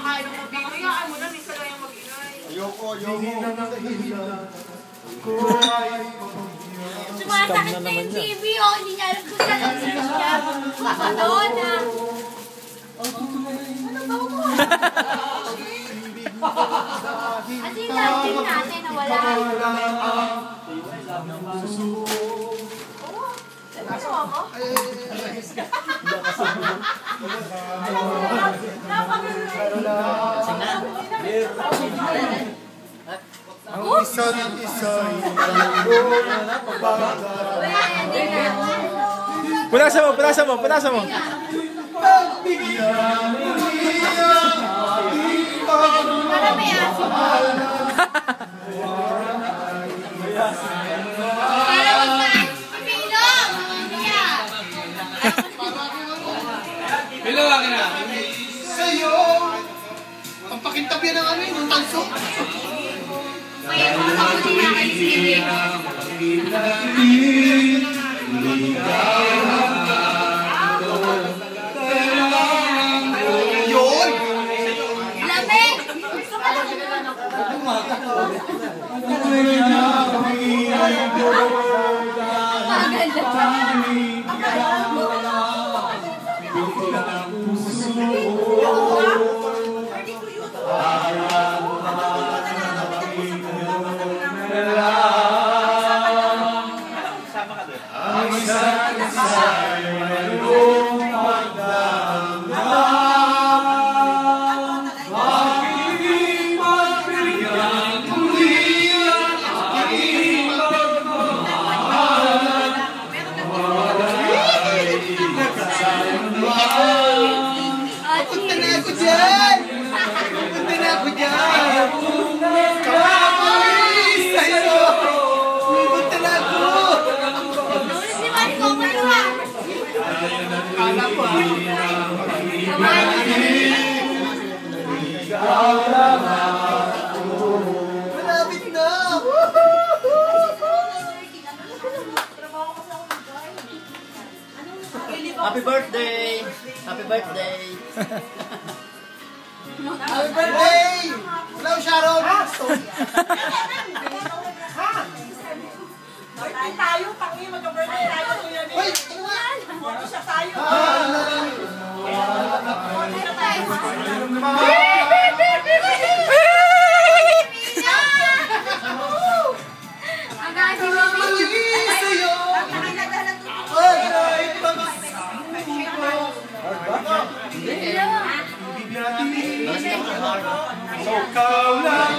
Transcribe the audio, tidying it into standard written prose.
kumakain ng mabino. Hayaan mo na, minsan lang yung mag-ingay. Ayoko. Sumasakit na yung TV, oh. Hindi niya alam kung saan ang switch niya. Madonna. Ano ba mo? At yung natin na wala. Ano mo? Ang isa't isa Punasan mo. Para may aso. Para magpapilong. Bilawagin na. Sa'yo, ang pakintabyan ng amin, yung tanso. May makakuli na kay Siri. Yun! Lamig! Ang isa't isa'y mayroong pagdamdam, magiging magbigyan muli ang aking pagmamahal, wala'y nagkasayang. Punta na ako dyan! Kamoy sa'yo! Punta na ako! Kala ko malapit na! Happy birthday! Happy birthday! Happy birthday! Hello, Sharon! Birthday tayo, tangi, magka-birthday tayo. Uy! Ano nga? Ano siya tayo? Ang gagi mo. Sa'yo! Ay, pag-asa! So, ikaw lang!